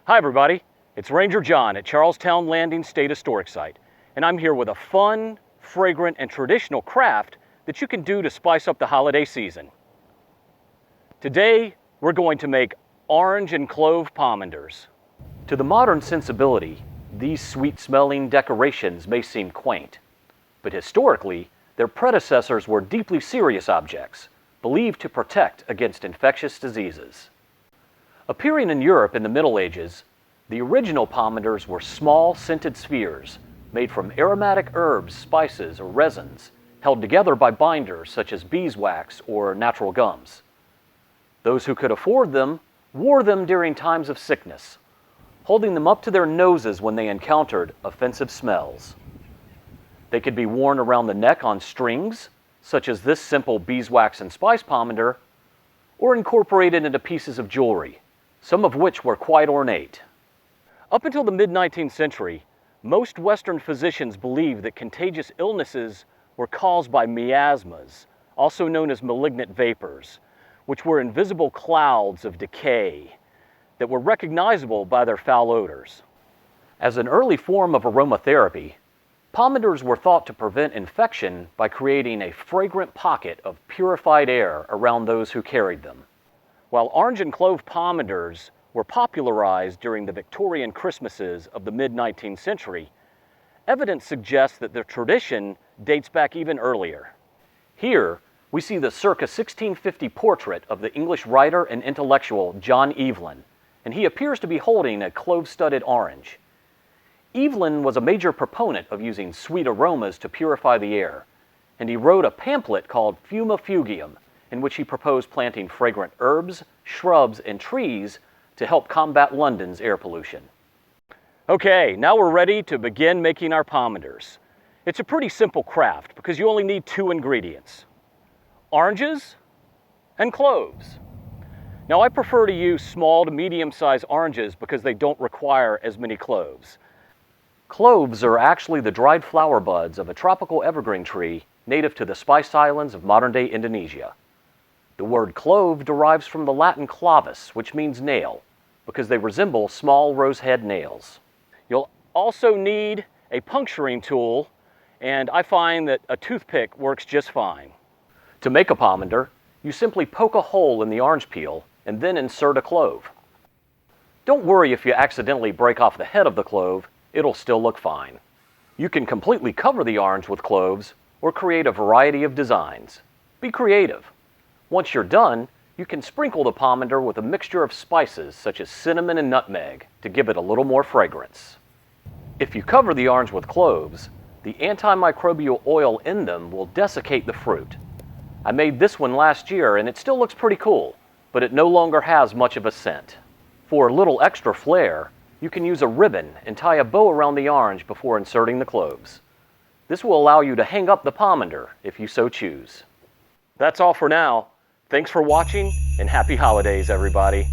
Hi everybody, it's Ranger John at Charlestown Landing State Historic Site, and I'm here with a fun, fragrant, and traditional craft that you can do to spice up the holiday season. Today, we're going to make orange and clove pomanders. To the modern sensibility, these sweet-smelling decorations may seem quaint, but historically, their predecessors were deeply serious objects, believed to protect against infectious diseases. Appearing in Europe in the Middle Ages, the original pomanders were small, scented spheres made from aromatic herbs, spices, or resins, held together by binders such as beeswax or natural gums. Those who could afford them wore them during times of sickness, holding them up to their noses when they encountered offensive smells. They could be worn around the neck on strings, such as this simple beeswax and spice pomander, or incorporated into pieces of jewelry, some of which were quite ornate. Up until the mid-19th century, most Western physicians believed that contagious illnesses were caused by miasmas, also known as malignant vapors, which were invisible clouds of decay that were recognizable by their foul odors. As an early form of aromatherapy, pomanders were thought to prevent infection by creating a fragrant pocket of purified air around those who carried them. While orange and clove pomanders were popularized during the Victorian Christmases of the mid-19th century, evidence suggests that the tradition dates back even earlier. Here, we see the circa 1650 portrait of the English writer and intellectual John Evelyn, and he appears to be holding a clove-studded orange. Evelyn was a major proponent of using sweet aromas to purify the air, and he wrote a pamphlet called Fuma Fugium, in which he proposed planting fragrant herbs, shrubs, and trees to help combat London's air pollution. Okay, now we're ready to begin making our pomanders. It's a pretty simple craft because you only need 2 ingredients: oranges and cloves. Now I prefer to use small to medium-sized oranges because they don't require as many cloves. Cloves are actually the dried flower buds of a tropical evergreen tree native to the Spice Islands of modern-day Indonesia. The word clove derives from the Latin clavus, which means nail, because they resemble small rosehead nails. You'll also need a puncturing tool, and I find that a toothpick works just fine. To make a pomander, you simply poke a hole in the orange peel and then insert a clove. Don't worry if you accidentally break off the head of the clove, it'll still look fine. You can completely cover the orange with cloves or create a variety of designs. Be creative. Once you're done, you can sprinkle the pomander with a mixture of spices such as cinnamon and nutmeg to give it a little more fragrance. If you cover the orange with cloves, the antimicrobial oil in them will desiccate the fruit. I made this one last year and it still looks pretty cool, but it no longer has much of a scent. For a little extra flair, you can use a ribbon and tie a bow around the orange before inserting the cloves. This will allow you to hang up the pomander if you so choose. That's all for now. Thanks for watching, and happy holidays, everybody.